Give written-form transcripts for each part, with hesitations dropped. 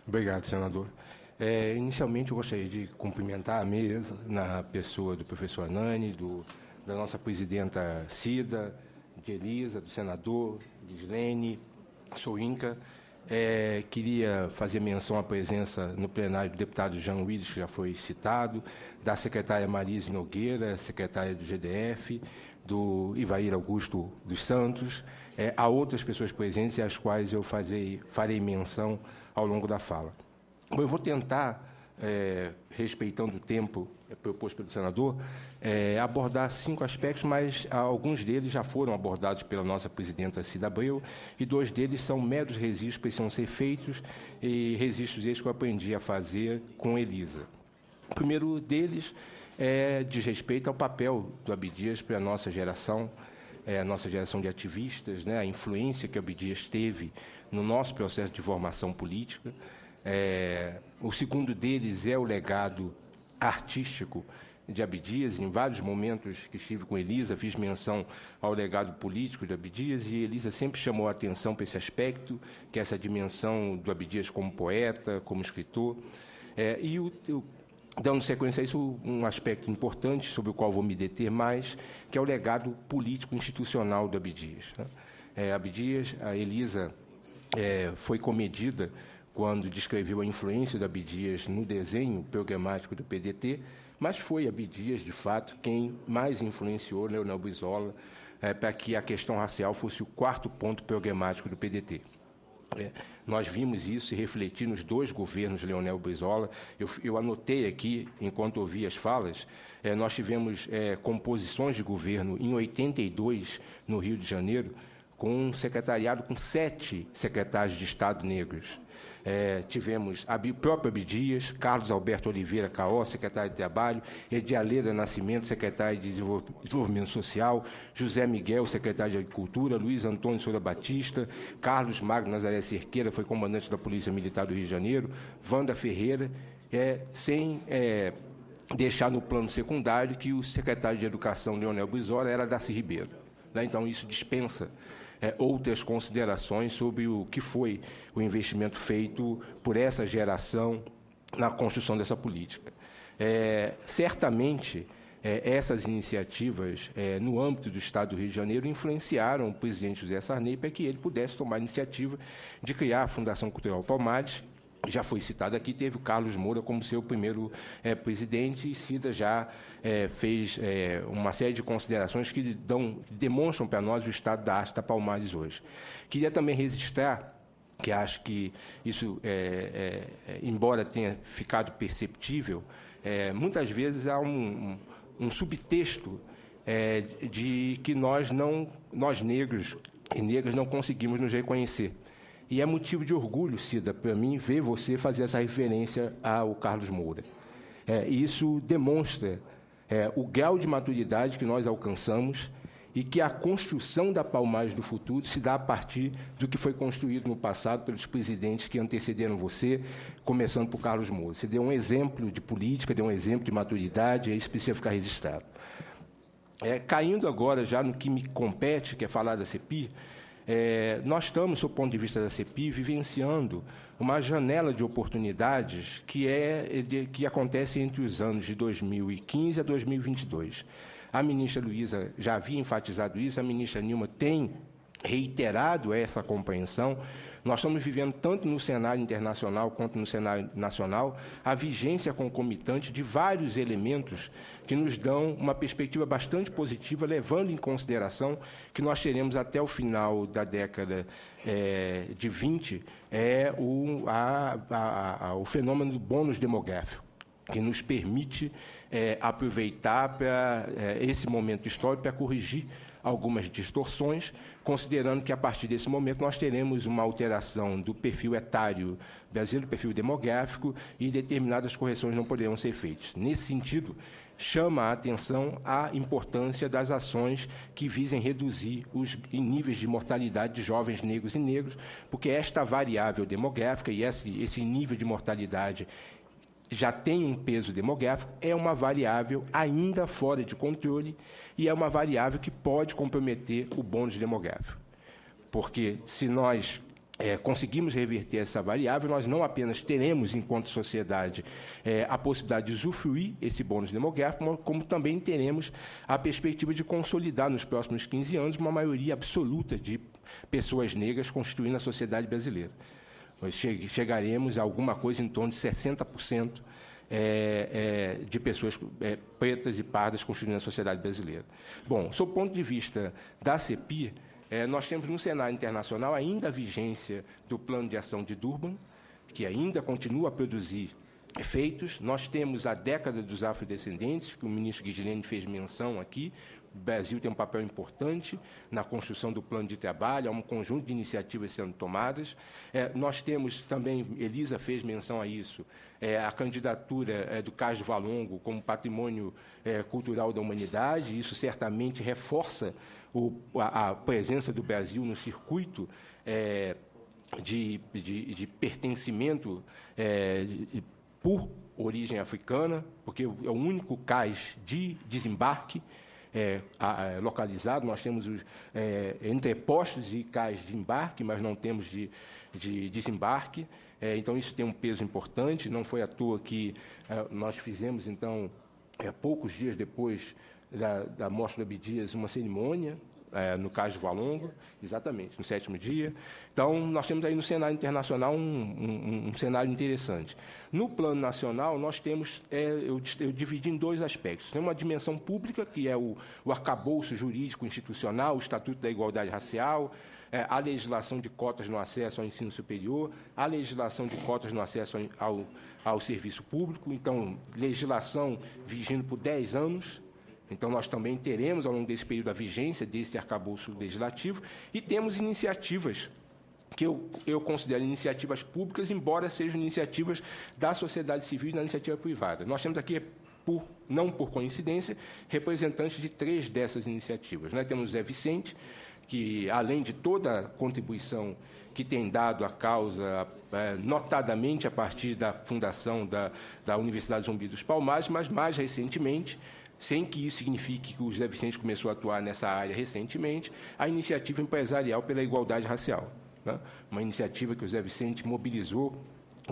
Obrigado, senador. Inicialmente, eu gostaria de cumprimentar a mesa, na pessoa do professor Anani, da nossa presidenta Cida, de Elisa, do senador, de Islene, Soinca. Queria fazer menção à presença no plenário do deputado Jean Willis, que já foi citado, da secretária Marise Nogueira, secretária do GDF, do Ivair Augusto dos Santos, a outras pessoas presentes, às quais eu farei menção ao longo da fala. Bom, eu vou tentar, respeitando o tempo proposto pelo senador, abordar 5 aspectos, mas alguns deles já foram abordados pela nossa presidenta Cida Abreu, e 2 deles são meros registros que precisam ser feitos, e registros esses que eu aprendi a fazer com Elisa. O primeiro deles diz respeito ao papel do Abdias para a nossa geração de ativistas, né, a influência que o Abdias teve no nosso processo de formação política. O segundo deles é o legado artístico de Abdias. Em vários momentos que estive com Elisa, fiz menção ao legado político de Abdias, e Elisa sempre chamou a atenção para esse aspecto, que é essa dimensão do Abdias como poeta, como escritor. Dando sequência a isso, um aspecto importante sobre o qual vou me deter mais, que é o legado político-institucional do Abdias, né? A Elisa foi comedida quando descreveu a influência do Abdias no desenho programático do PDT, mas foi Abdias, de fato, quem mais influenciou Leonel Brizola para que a questão racial fosse o 4º ponto programático do PDT. Nós vimos isso se refletir nos 2 governos de Leonel Brizola. Eu anotei aqui, enquanto ouvi as falas, nós tivemos composições de governo em 82, no Rio de Janeiro, com um secretariado com 7 secretários de Estado negros. Tivemos o próprio Abdias, Carlos Alberto Oliveira Caó, secretário de Trabalho, Edialeira Nascimento, secretário de Desenvolvimento Social, José Miguel, secretário de Agricultura, Luiz Antônio Souza Batista, Carlos Magno Nazaré Cerqueira, foi comandante da Polícia Militar do Rio de Janeiro, Wanda Ferreira, sem deixar no plano secundário que o secretário de Educação, Leonel Brizola, era Darcy Ribeiro, né? Então, isso dispensa outras considerações sobre o que foi o investimento feito por essa geração na construção dessa política. Certamente, essas iniciativas, no âmbito do Estado do Rio de Janeiro, influenciaram o presidente José Sarney para que ele pudesse tomar a iniciativa de criar a Fundação Cultural Palmares. Já foi citado aqui, teve o Carlos Moura como seu primeiro presidente, e Cida já fez uma série de considerações que demonstram para nós o estado da arte da Palmares hoje. Queria também registrar que acho que isso, embora tenha ficado perceptível, muitas vezes há um subtexto de que nós negros e negras não conseguimos nos reconhecer. E é motivo de orgulho, Cida, para mim, ver você fazer essa referência ao Carlos Moura. Isso demonstra o grau de maturidade que nós alcançamos e que a construção da Palmares do futuro se dá a partir do que foi construído no passado pelos presidentes que antecederam você, começando por Carlos Moura. Você deu um exemplo de política, deu um exemplo de maturidade, e isso precisa ficar registrado. Caindo agora já no que me compete, que é falar da CEPI, nós estamos, sob o ponto de vista da CEPI, vivenciando uma janela de oportunidades que acontece entre os anos de 2015 a 2022. A ministra Luísa já havia enfatizado isso, a ministra Nilma tem reiterado essa compreensão. Nós estamos vivendo, tanto no cenário internacional quanto no cenário nacional, a vigência concomitante de vários elementos que nos dão uma perspectiva bastante positiva, levando em consideração que nós teremos até o final da década de 20 o fenômeno do bônus demográfico, que nos permite aproveitar para esse momento histórico para corrigir algumas distorções, considerando que, a partir desse momento, nós teremos uma alteração do perfil etário brasileiro, do perfil demográfico, e determinadas correções não poderão ser feitas. Nesse sentido, chama a atenção a importância das ações que visem reduzir os níveis de mortalidade de jovens negros e negros, porque esta variável demográfica e esse nível de mortalidade já tem um peso demográfico, é uma variável ainda fora de controle e é uma variável que pode comprometer o bônus demográfico. Porque, se nós conseguimos reverter essa variável, nós não apenas teremos, enquanto sociedade, a possibilidade de usufruir esse bônus demográfico, como também teremos a perspectiva de consolidar nos próximos 15 anos uma maioria absoluta de pessoas negras constituindo a sociedade brasileira. Nós chegaremos a alguma coisa em torno de 60% de pessoas pretas e pardas constituindo a sociedade brasileira. Bom, sob o ponto de vista da CEPI, nós temos no cenário internacional ainda a vigência do Plano de Ação de Durban, que ainda continua a produzir efeitos. Nós temos a década dos afrodescendentes, que o ministro Guilherme fez menção aqui. O Brasil tem um papel importante na construção do plano de trabalho, há um conjunto de iniciativas sendo tomadas. Nós temos também, Elisa fez menção a isso, a candidatura do Cais do Valongo como patrimônio cultural da humanidade. Isso certamente reforça a presença do Brasil no circuito de pertencimento por origem africana, porque é o único cais de desembarque localizado. Nós temos os entrepostos e cais de embarque, mas não temos de desembarque. Então, isso tem um peso importante. Não foi à toa que nós fizemos, então, poucos dias depois da morte do Abdias, uma cerimônia, no Cais do Valongo, exatamente, no 7º dia. Então, nós temos aí no cenário internacional um cenário interessante. No plano nacional, nós temos, eu dividi em 2 aspectos. Tem uma dimensão pública, que é o arcabouço jurídico institucional, o Estatuto da Igualdade Racial, a legislação de cotas no acesso ao ensino superior, a legislação de cotas no acesso ao serviço público. Então, legislação vigindo por 10 anos. Então, nós também teremos, ao longo desse período, a vigência desse arcabouço legislativo, e temos iniciativas que eu considero iniciativas públicas, embora sejam iniciativas da sociedade civil e da iniciativa privada. Nós temos aqui, não por coincidência, representantes de 3 dessas iniciativas. Nós temos o Zé Vicente, que, além de toda a contribuição que tem dado à causa, notadamente a partir da fundação da Universidade Zumbi dos Palmares, mas, mais recentemente, sem que isso signifique que o Zé Vicente começou a atuar nessa área recentemente, a iniciativa empresarial pela igualdade racial, né? Uma iniciativa que o Zé Vicente mobilizou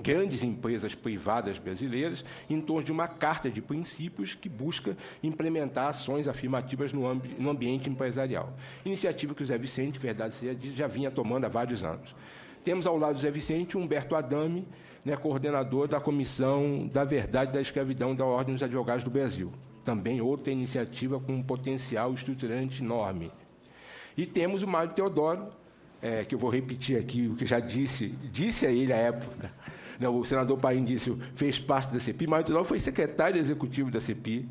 grandes empresas privadas brasileiras em torno de uma carta de princípios que busca implementar ações afirmativas no ambiente empresarial. Iniciativa que o Zé Vicente, verdade seja dita, já vinha tomando há vários anos. Temos ao lado do Zé Vicente Humberto Adame, né, coordenador da Comissão da Verdade e da Escravidão da Ordem dos Advogados do Brasil. Também outra iniciativa com um potencial estruturante enorme. E temos o Mário Teodoro, que eu vou repetir aqui o que já disse a ele à época. Não, o senador Paim disse, fez parte da CEPI. Mário Teodoro foi secretário executivo da CEPI.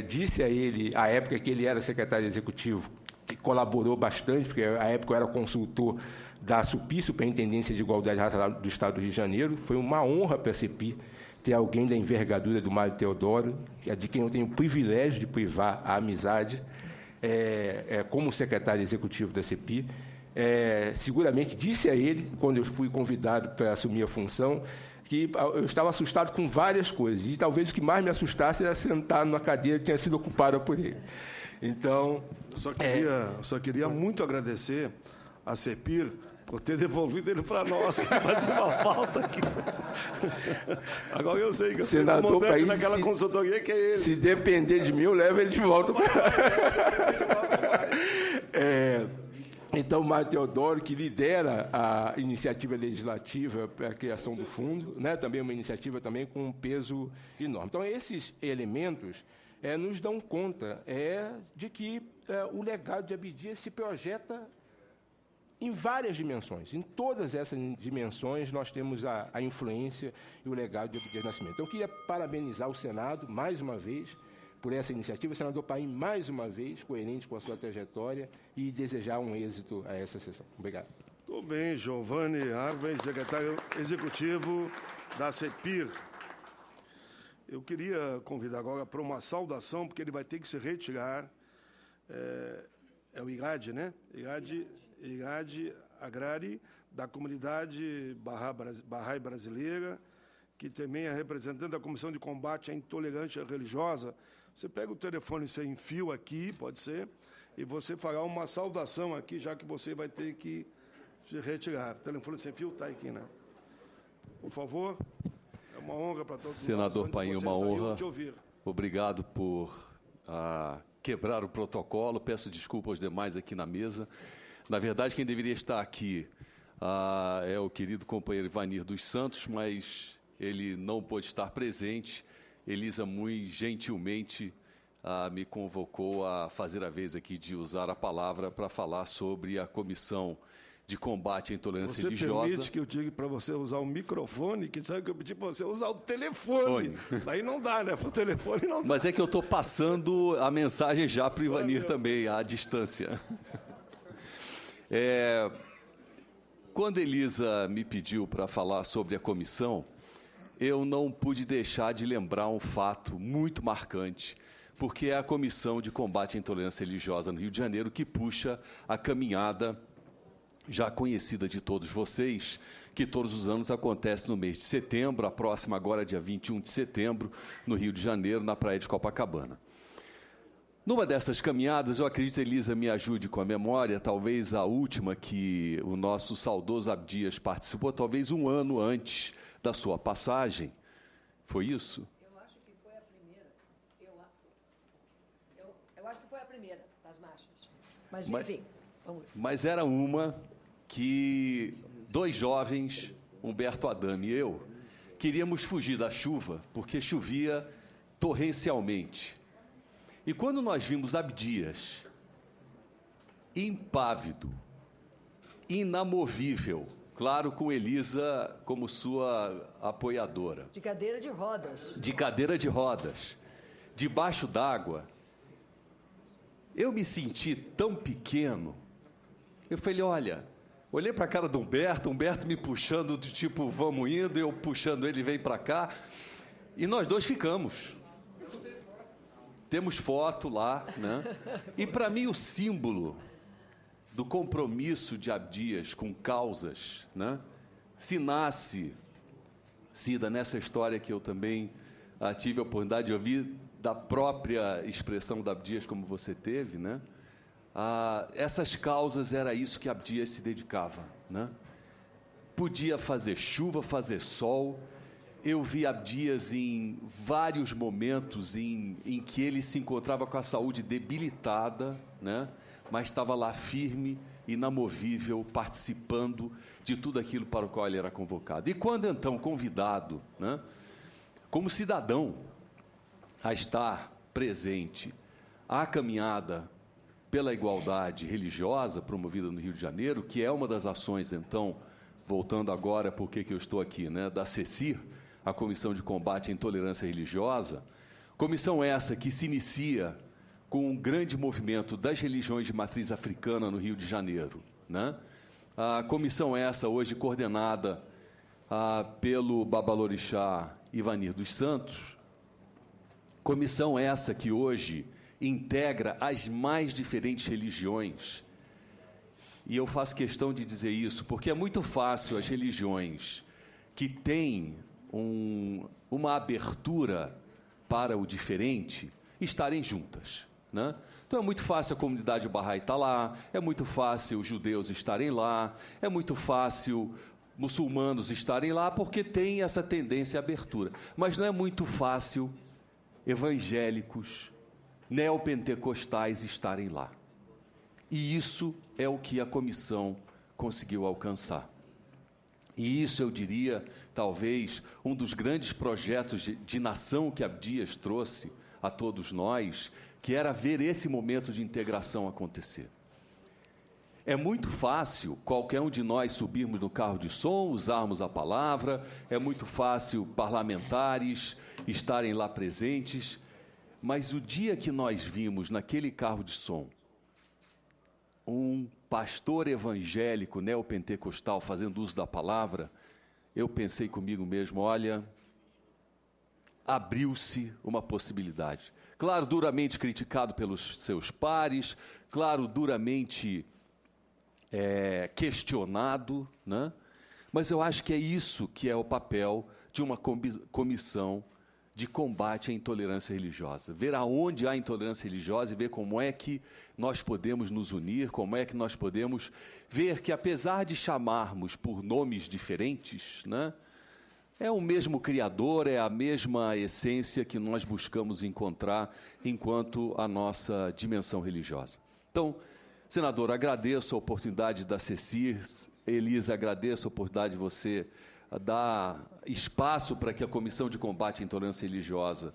Disse a ele, à época que ele era secretário executivo, que colaborou bastante, porque à época eu era consultor da SUPI, Superintendência de Igualdade Racial do Estado do Rio de Janeiro. Foi uma honra para a CEPI ter alguém da envergadura do Mário Teodoro, de quem eu tenho o privilégio de privar a amizade, como secretário executivo da CEPI. Seguramente disse a ele, quando eu fui convidado para assumir a função, que eu estava assustado com várias coisas, e talvez o que mais me assustasse era sentar numa cadeira que tinha sido ocupada por ele. Então... Só queria muito agradecer a CEPIR por ter devolvido ele para nós, que fazia uma falta aqui. Agora eu sei que eu sou comandante naquela consultoria que é ele. Se depender de mim, eu levo ele de volta para... Então, Mário Teodoro, que lidera a iniciativa legislativa para a criação do fundo, né, também uma iniciativa também com um peso enorme. Então, esses elementos nos dão conta de que o legado de Abdias se projeta em várias dimensões. Em todas essas dimensões, nós temos a influência e o legado de Abdias Nascimento. Então, eu queria parabenizar o Senado, mais uma vez, por essa iniciativa, o senador Paim, mais uma vez, coerente com a sua trajetória, e desejar um êxito a essa sessão. Obrigado. Tudo bem, Giovanni Harvey, secretário executivo da CEPIR. Eu queria convidar agora para uma saudação, porque ele vai ter que se retirar. É o IRAD, né? IRAD Agrari, da comunidade Bahá'í brasileira, que também é representante da Comissão de Combate à Intolerância Religiosa. Você pega o telefone sem fio aqui, pode ser, e você fará uma saudação aqui, já que você vai ter que se retirar. O telefone sem fio está aqui, né? Por favor, é uma honra para todos nós. Senador Paim, uma honra. Obrigado por quebrar o protocolo. Peço desculpa aos demais aqui na mesa. Na verdade, quem deveria estar aqui é o querido companheiro Ivanir dos Santos, mas ele não pôde estar presente. Elisa, muito gentilmente, me convocou a fazer a vez aqui de usar a palavra para falar sobre a Comissão de Combate à Intolerância Religiosa. Você permite que eu diga para você usar o microfone, que sabe que eu pedi para você usar o telefone. Aí não dá, né? Para o telefone não dá. Mas é que eu estou passando a mensagem já para o Ivanir também, à distância. Quando Elisa me pediu para falar sobre a comissão, eu não pude deixar de lembrar um fato muito marcante, porque é a Comissão de Combate à Intolerância Religiosa no Rio de Janeiro que puxa a caminhada já conhecida de todos vocês, que todos os anos acontece no mês de setembro, a próxima agora dia 21 de setembro, no Rio de Janeiro, na praia de Copacabana. Numa dessas caminhadas, eu acredito, Elisa, me ajude com a memória, talvez a última que o nosso saudoso Abdias participou, talvez um ano antes da sua passagem. Foi isso? Eu acho que foi a primeira. Eu acho que foi a primeira das marchas. Mas enfim, vamos ver. Mas era uma que dois jovens, Humberto Adame e eu, queríamos fugir da chuva, porque chovia torrencialmente. E quando nós vimos Abdias, impávido, inamovível, claro, com Elisa como sua apoiadora. De cadeira de rodas. De cadeira de rodas, debaixo d'água, eu me senti tão pequeno. Eu falei, olhei para a cara do Humberto me puxando do tipo, vamos indo, eu puxando ele, vem para cá, e nós dois ficamos. Temos foto lá, né? E para mim o símbolo do compromisso de Abdias com causas, né? Se nasce, Cida, nessa história que eu também tive a oportunidade de ouvir da própria expressão da Abdias como você teve, né? Essas causas era isso que Abdias se dedicava, né? Podia fazer chuva, fazer sol. Eu vi Abdias em vários momentos em que ele se encontrava com a saúde debilitada, né? Mas estava lá firme, inamovível, participando de tudo aquilo para o qual ele era convocado. E quando então convidado, né, como cidadão, a estar presente à caminhada pela igualdade religiosa promovida no Rio de Janeiro, que é uma das ações, então, voltando agora, por que eu estou aqui, né, da CECIR, a Comissão de Combate à Intolerância Religiosa, comissão essa que se inicia com um grande movimento das religiões de matriz africana no Rio de Janeiro, né? A comissão essa hoje coordenada pelo babalorixá Ivanir dos Santos, comissão essa que hoje integra as mais diferentes religiões. E eu faço questão de dizer isso, porque é muito fácil as religiões que têm uma abertura para o diferente estarem juntas, né? Então é muito fácil a comunidade Bahá'í estar lá, é muito fácil os judeus estarem lá, é muito fácil muçulmanos estarem lá, porque tem essa tendência à abertura. Mas não é muito fácil evangélicos, neopentecostais estarem lá. E isso é o que a comissão conseguiu alcançar. E isso, eu diria, talvez, um dos grandes projetos de nação que Abdias trouxe a todos nós, que era ver esse momento de integração acontecer. É muito fácil qualquer um de nós subirmos no carro de som, usarmos a palavra, é muito fácil parlamentares estarem lá presentes, mas o dia que nós vimos naquele carro de som um pastor evangélico neopentecostal fazendo uso da palavra, eu pensei comigo mesmo, olha, abriu-se uma possibilidade. Claro, duramente criticado pelos seus pares, claro, duramente questionado, né? Mas eu acho que é isso que é o papel de uma comissão de combate à intolerância religiosa. Ver aonde há intolerância religiosa e ver como é que nós podemos nos unir, como é que nós podemos ver que, apesar de chamarmos por nomes diferentes, né, é o mesmo Criador, é a mesma essência que nós buscamos encontrar enquanto a nossa dimensão religiosa. Então, senador, agradeço a oportunidade da CECIR. Elisa, agradeço a oportunidade de você dar espaço para que a Comissão de Combate à Intolerância Religiosa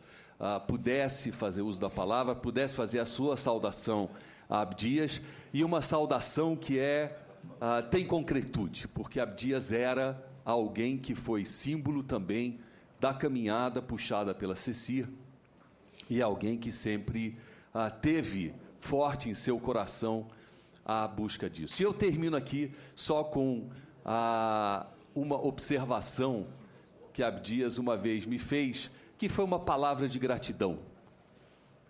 pudesse fazer uso da palavra, pudesse fazer a sua saudação a Abdias, e uma saudação que tem concretude, porque Abdias era alguém que foi símbolo também da caminhada puxada pela CECIR, e alguém que sempre teve forte em seu coração a busca disso. E eu termino aqui só com uma observação que Abdias uma vez me fez, que foi uma palavra de gratidão.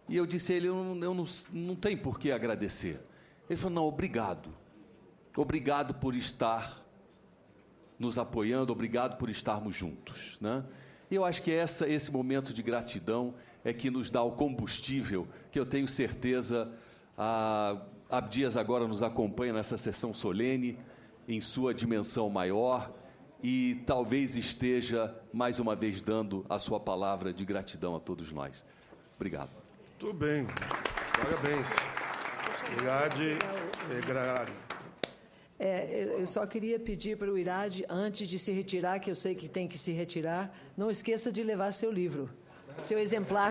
E eu disse a ele, eu não tenho por que agradecer. Ele falou, não, obrigado. Obrigado por estar nos apoiando, obrigado por estarmos juntos, né? E eu acho que esse momento de gratidão é que nos dá o combustível, que eu tenho certeza Abdias agora nos acompanha nessa sessão solene, em sua dimensão maior, e talvez esteja, mais uma vez, dando a sua palavra de gratidão a todos nós. Obrigado. Tudo bem. Parabéns. Eu só queria pedir para o Irade, antes de se retirar, que eu sei que tem que se retirar, não esqueça de levar seu livro, seu exemplar.